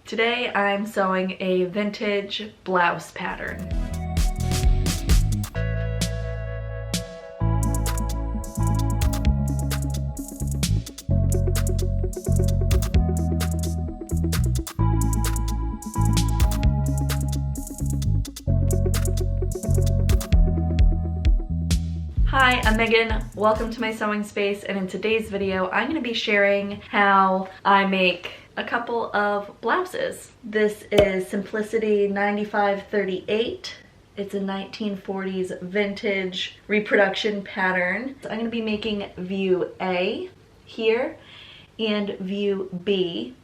Today I'm sewing a vintage blouse pattern. Hi, I'm Megan. Welcome to my sewing space, and in today's video I'm going to be sharing how I make a couple of blouses. This is Simplicity 9538. It's a 1940s vintage reproduction pattern. So I'm going to be making view A here and view B.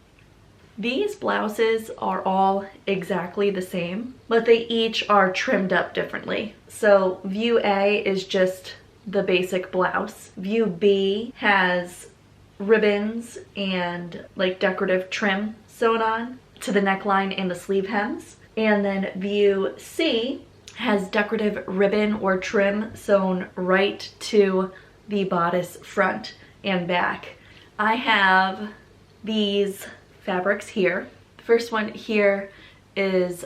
These blouses are all exactly the same, but they each are trimmed up differently. So view A is just the basic blouse. View B has ribbons and like decorative trim sewn on to the neckline and the sleeve hems. And then view C has decorative ribbon or trim sewn right to the bodice front and back. I have these fabrics here. The first one here is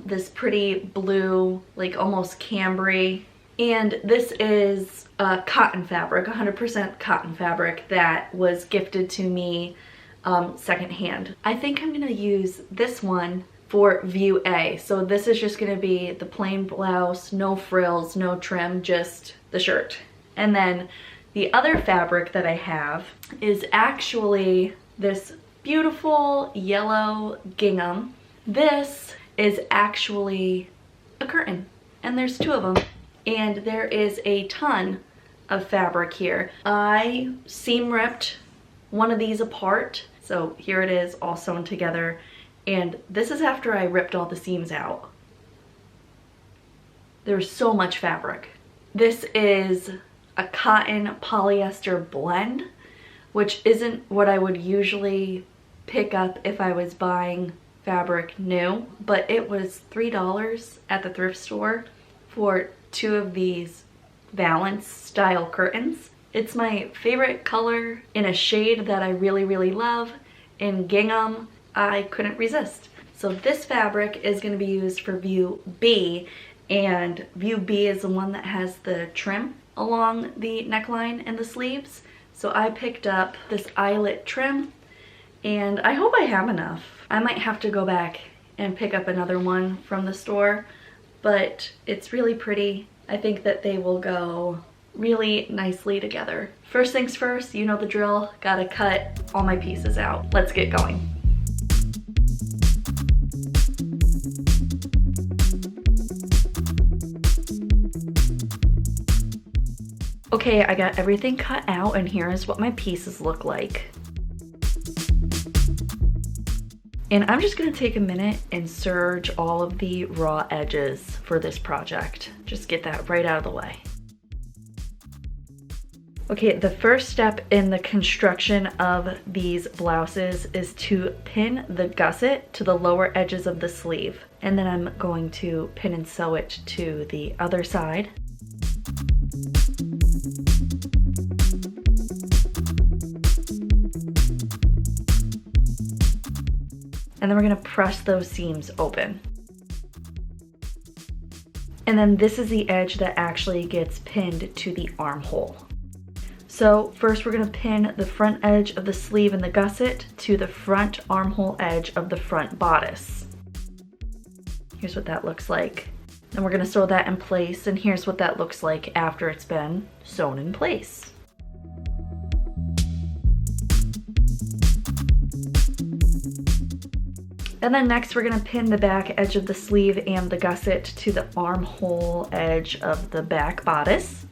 this pretty blue, like almost cambric, and this is cotton fabric, 100% cotton fabric that was gifted to me secondhand. I think I'm gonna use this one for view A. So this is just gonna be the plain blouse, no frills, no trim, just the shirt. And then the other fabric that I have is actually this beautiful yellow gingham. This is actually a curtain, and there's two of them. And there is a ton of fabric here. I seam ripped one of these apart. So here it is all sewn together. And this is after I ripped all the seams out. There's so much fabric. This is a cotton polyester blend, which isn't what I would usually pick up if I was buying fabric new, but it was $3 at the thrift store for two of these valance style curtains. It's my favorite color in a shade that I really love. In gingham, I couldn't resist. So this fabric is going to be used for view B, and view B is the one that has the trim along the neckline and the sleeves. So I picked up this eyelet trim, and I hope I have enough. I might have to go back and pick up another one from the store, but it's really pretty. I think that they will go really nicely together. First things first, you know the drill, gotta cut all my pieces out. Let's get going. Okay, I got everything cut out, and here is what my pieces look like. And I'm just gonna take a minute and serge all of the raw edges for this project. Just get that right out of the way. Okay, the first step in the construction of these blouses is to pin the gusset to the lower edges of the sleeve. And then I'm going to pin and sew it to the other side. And then we're gonna press those seams open. And then this is the edge that actually gets pinned to the armhole. So first we're gonna pin the front edge of the sleeve and the gusset to the front armhole edge of the front bodice. Here's what that looks like. Then we're gonna sew that in place, and here's what that looks like after it's been sewn in place. And then next we're gonna pin the back edge of the sleeve and the gusset to the armhole edge of the back bodice.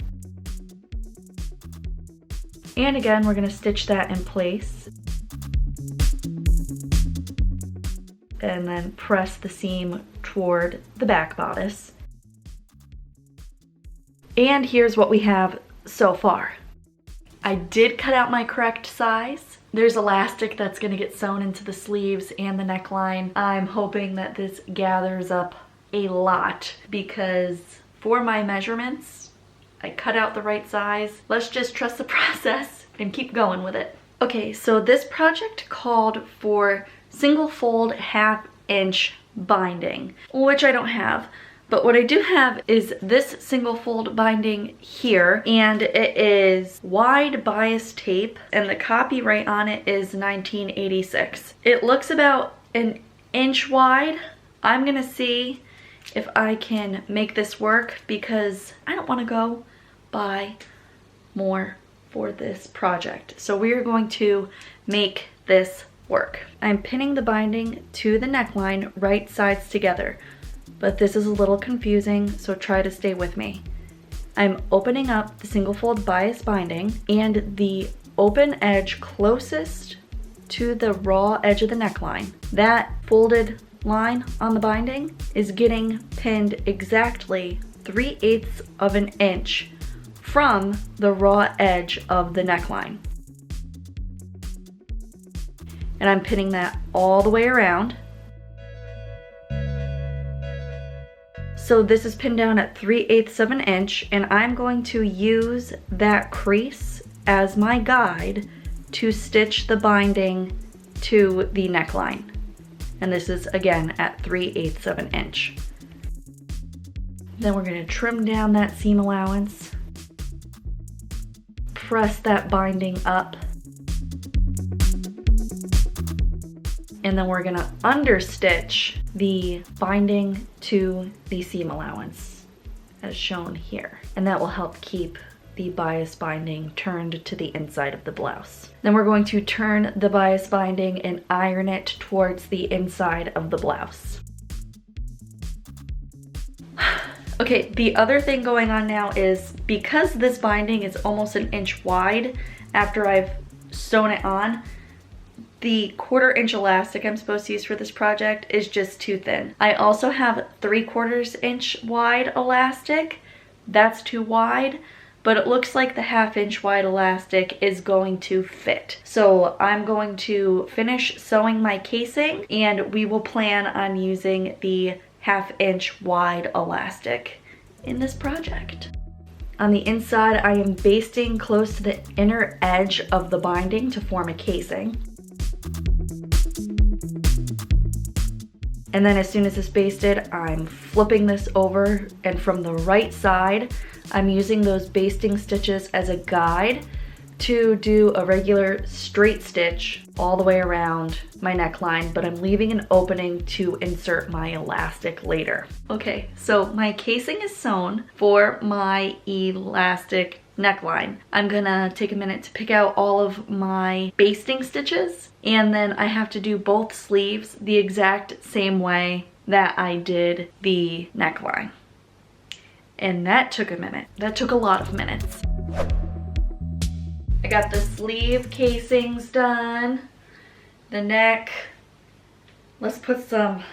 And again, we're gonna stitch that in place. And then press the seam toward the back bodice. And here's what we have so far. I did cut out my correct size. There's elastic that's gonna get sewn into the sleeves and the neckline. I'm hoping that this gathers up a lot because for my measurements, I cut out the right size. Let's just trust the process and keep going with it. Okay, so this project called for single fold 1/2 inch binding, which I don't have. But what I do have is this single fold binding here, and it is wide bias tape, and the copyright on it is 1986. It looks about an inch wide. I'm gonna see if I can make this work because I don't wanna go buy more for this project. So we are going to make this work. I'm pinning the binding to the neckline, right sides together. But this is a little confusing, so try to stay with me. I'm opening up the single fold bias binding, and the open edge closest to the raw edge of the neckline, that folded line on the binding is getting pinned exactly 3/8 of an inch from the raw edge of the neckline. And I'm pinning that all the way around. So this is pinned down at 3/8 of an inch, and I'm going to use that crease as my guide to stitch the binding to the neckline. And this is again at 3/8 of an inch. Then we're gonna trim down that seam allowance, press that binding up, and then we're gonna understitch the binding to the seam allowance as shown here. And that will help keep the bias binding turned to the inside of the blouse. Then we're going to turn the bias binding and iron it towards the inside of the blouse. Okay, the other thing going on now is because this binding is almost an inch wide after I've sewn it on, the 1/4 inch elastic I'm supposed to use for this project is just too thin. I also have 3/4 inch wide elastic. That's too wide, but it looks like the 1/2 inch wide elastic is going to fit. So I'm going to finish sewing my casing, and we will plan on using the 1/2 inch wide elastic in this project. On the inside, I am basting close to the inner edge of the binding to form a casing. And then as soon as it's basted, I'm flipping this over, and from the right side, I'm using those basting stitches as a guide to do a regular straight stitch all the way around my neckline, but I'm leaving an opening to insert my elastic later. Okay, so my casing is sewn for my elastic neckline. I'm gonna take a minute to pick out all of my basting stitches, and then I have to do both sleeves the exact same way that I did the neckline. And that took a minute. That took a lot of minutes. I got the sleeve casings done, the neck. Let's put some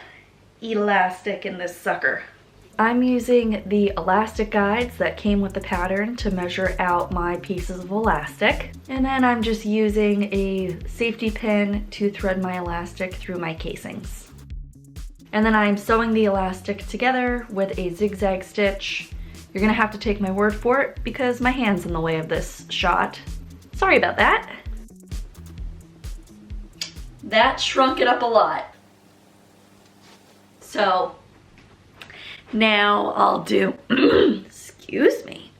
elastic in this sucker. I'm using the elastic guides that came with the pattern to measure out my pieces of elastic. And then I'm just using a safety pin to thread my elastic through my casings. And then I'm sewing the elastic together with a zigzag stitch. You're gonna have to take my word for it because my hand's in the way of this shot. Sorry about that. That shrunk it up a lot. So now I'll do, excuse me.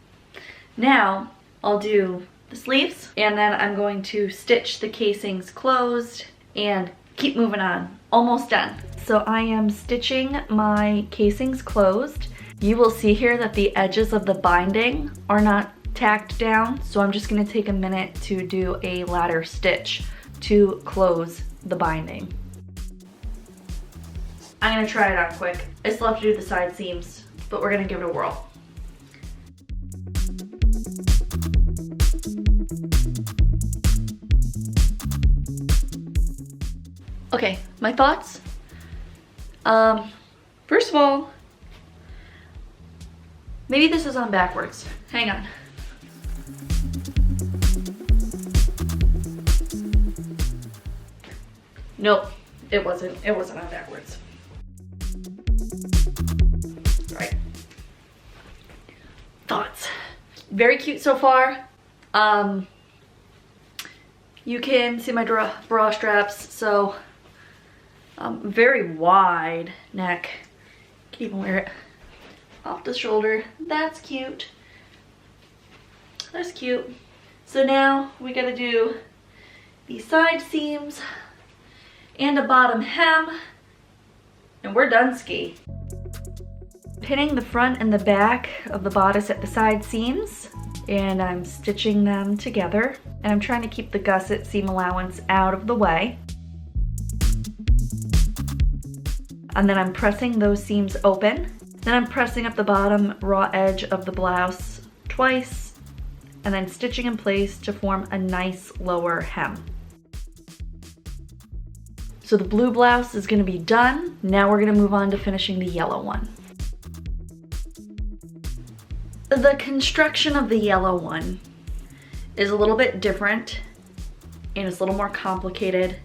Now I'll do the sleeves, and then I'm going to stitch the casings closed and keep moving on. Almost done. So I am stitching my casings closed. You will see here that the edges of the binding are not tacked down, so I'm just gonna take a minute to do a ladder stitch to close the binding. I'm gonna try it on quick. I still have to do the side seams, but we're gonna give it a whirl. Okay, my thoughts. First of all, maybe this is on backwards. Hang on. Nope, it wasn't. It wasn't on backwards. Right. Thoughts. Very cute so far. You can see my bra straps, so very wide neck. Can even wear it off the shoulder. That's cute. That's cute. So now we gotta do the side seams and a bottom hem, and we're done ski. Pinning the front and the back of the bodice at the side seams, and I'm stitching them together, and I'm trying to keep the gusset seam allowance out of the way. And then I'm pressing those seams open. Then I'm pressing up the bottom raw edge of the blouse twice, and then stitching in place to form a nice lower hem. So the blue blouse is gonna be done. Now we're gonna move on to finishing the yellow one. The construction of the yellow one is a little bit different, and it's a little more complicated.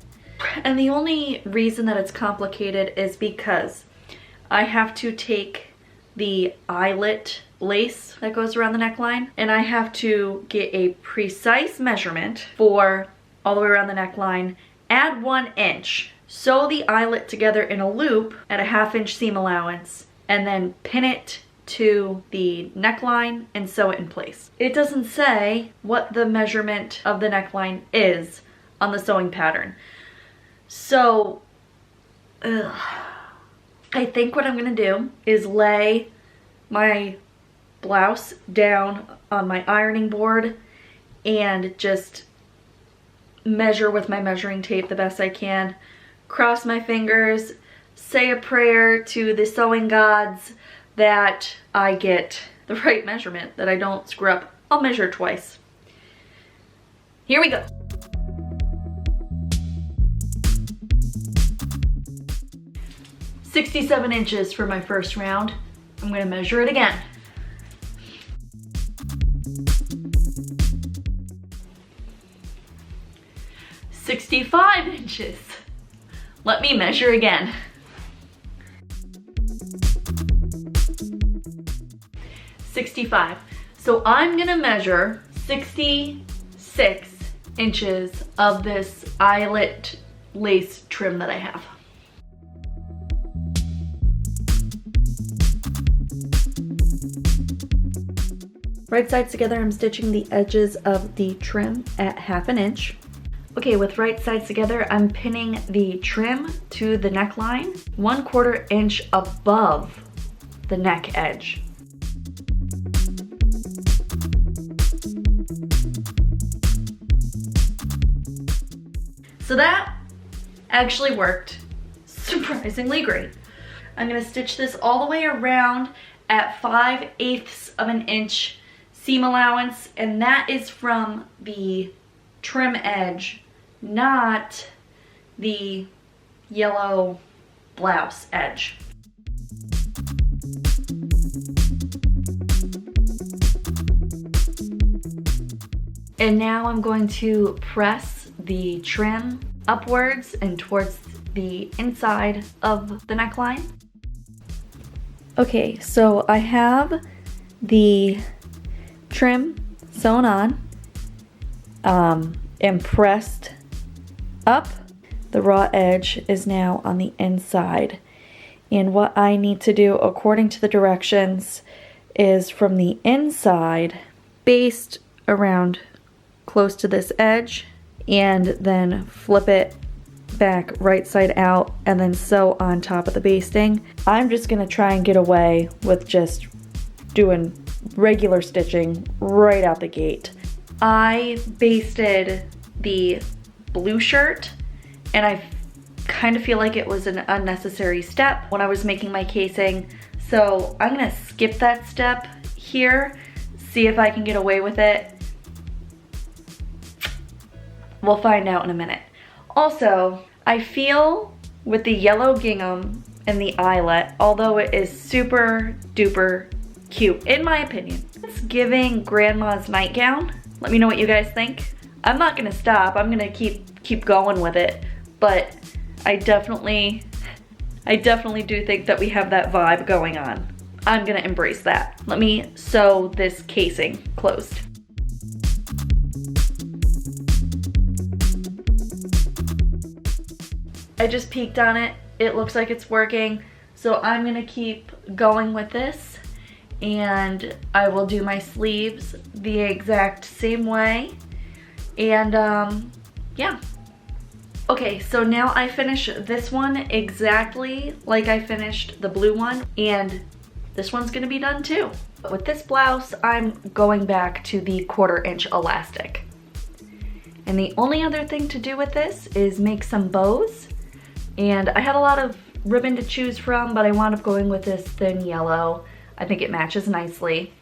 And the only reason that it's complicated is because I have to take the eyelet lace that goes around the neckline, and I have to get a precise measurement for all the way around the neckline, add 1 inch, sew the eyelet together in a loop at a 1/2 inch seam allowance, and then pin it to the neckline and sew it in place. It doesn't say what the measurement of the neckline is on the sewing pattern. So, I think what I'm gonna do is lay my blouse down on my ironing board and just measure with my measuring tape the best I can, cross my fingers, say a prayer to the sewing gods that I get the right measurement, that I don't screw up. I'll measure twice. Here we go. "67 inches for my first round. I'm gonna measure it again. "65 inches. Let me measure again. "65. So I'm gonna measure 66 inches of this eyelet lace trim that I have. Right sides together, I'm stitching the edges of the trim at 1/2 inch. Okay, with right sides together, I'm pinning the trim to the neckline 1/4 inch above the neck edge. So that actually worked surprisingly great. I'm gonna stitch this all the way around at 5/8 of an inch seam allowance, and that is from the trim edge, not the yellow blouse edge. And now I'm going to press the trim upwards and towards the inside of the neckline. Okay, so I have the trim sewn on and pressed up. The raw edge is now on the inside. And what I need to do according to the directions is from the inside, baste around close to this edge, and then flip it back right side out and then sew on top of the basting. I'm just gonna try and get away with just doing regular stitching right out the gate. I basted the blue shirt, and I kind of feel like it was an unnecessary step when I was making my casing. So I'm gonna skip that step here, see if I can get away with it. We'll find out in a minute. Also, I feel with the yellow gingham and the eyelet, although it is super duper cute, in my opinion, it's giving grandma's nightgown. Let me know what you guys think. I'm not gonna stop, I'm gonna keep going with it, but I definitely do think that we have that vibe going on. I'm gonna embrace that. Let me sew this casing closed. I just peeked on it it looks like it's working. So I'm gonna keep going with this, and I will do my sleeves the exact same way. And yeah. Okay, so now I finish this one exactly like I finished the blue one, and this one's gonna be done too. With this blouse, I'm going back to the 1/4 inch elastic. And the only other thing to do with this is make some bows. And I had a lot of ribbon to choose from, but I wound up going with this thin yellow. I think it matches nicely.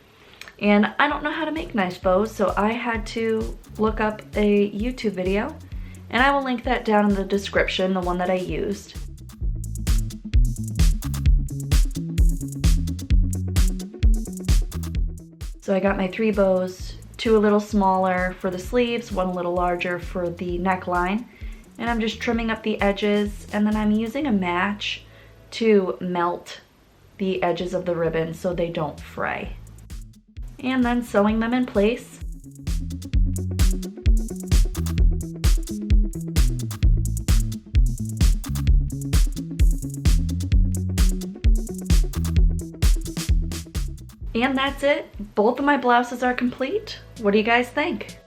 And I don't know how to make nice bows, so I had to look up a YouTube video. And I will link that down in the description, the one that I used. So I got my 3 bows, 2 a little smaller for the sleeves, 1 a little larger for the neckline. And I'm just trimming up the edges, and then I'm using a match to melt the edges of the ribbon so they don't fray. And then sewing them in place. And that's it. Both of my blouses are complete. What do you guys think?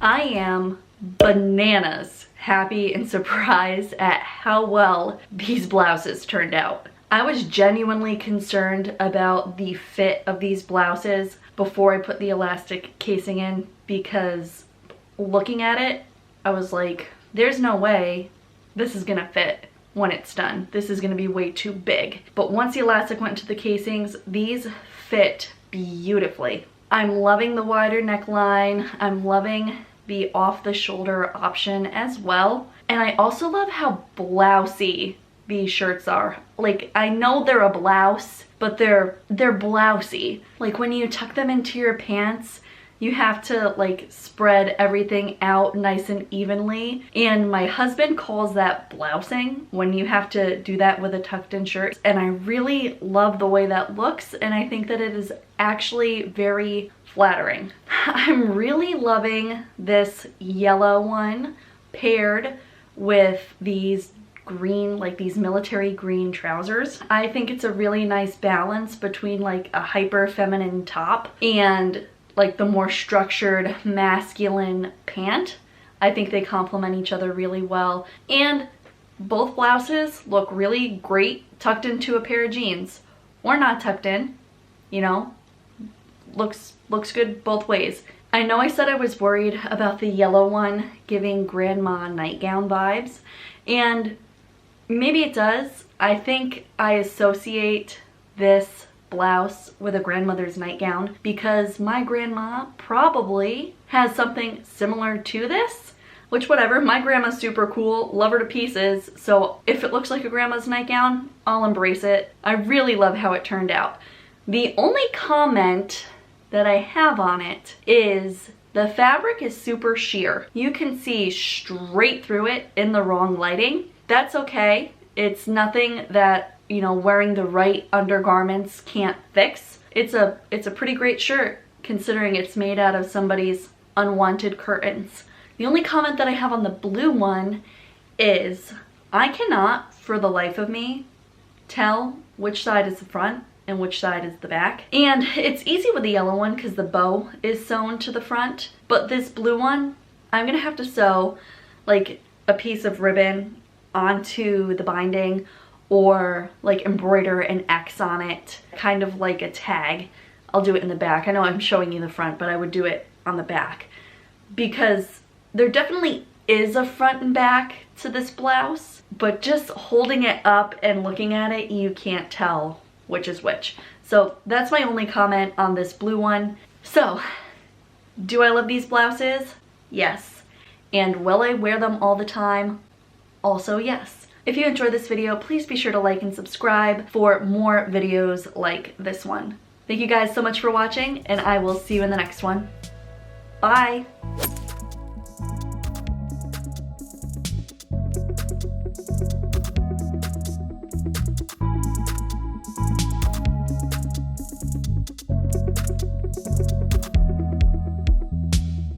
I am bananas happy and surprised at how well these blouses turned out. I was genuinely concerned about the fit of these blouses before I put the elastic casing in, because looking at it, I was like, there's no way this is gonna fit when it's done. This is gonna be way too big. But once the elastic went into the casings, these fit beautifully. I'm loving the wider neckline. I'm loving the off the shoulder option as well. And I also love how blousy these shirts are. Like, I know they're a blouse, but they're blousy. Like, when you tuck them into your pants, you have to like spread everything out nice and evenly. And my husband calls that blousing, when you have to do that with a tucked in shirt. And I really love the way that looks, and I think that it is actually very flattering. I'm really loving this yellow one paired with these green, like these military green trousers. I think it's a really nice balance between like a hyper feminine top and like the more structured masculine pant. I think they complement each other really well. And both blouses look really great tucked into a pair of jeans, or not tucked in, you know, looks good both ways. I know I said I was worried about the yellow one giving grandma nightgown vibes, and maybe it does. I think I associate this blouse with a grandmother's nightgown because my grandma probably has something similar to this, which whatever, my grandma's super cool, love her to pieces, so if it looks like a grandma's nightgown, I'll embrace it. I really love how it turned out. The only comment that I have on it is the fabric is super sheer. You can see straight through it in the wrong lighting. That's okay. It's nothing that, you know, wearing the right undergarments can't fix. It's a pretty great shirt considering it's made out of somebody's unwanted curtains. The only comment that I have on the blue one is I cannot for the life of me tell which side is the front and which side is the back. And it's easy with the yellow one because the bow is sewn to the front, but this blue one, I'm gonna have to sew like a piece of ribbon onto the binding, or like embroider an X on it, kind of like a tag. I'll do it in the back. I know I'm showing you the front, but I would do it on the back because there definitely is a front and back to this blouse, but just holding it up and looking at it, you can't tell which is which. So that's my only comment on this blue one. So, do I love these blouses? Yes. And will I wear them all the time? Also yes. If you enjoyed this video, please be sure to like and subscribe for more videos like this one. Thank you guys so much for watching, and I will see you in the next one. Bye.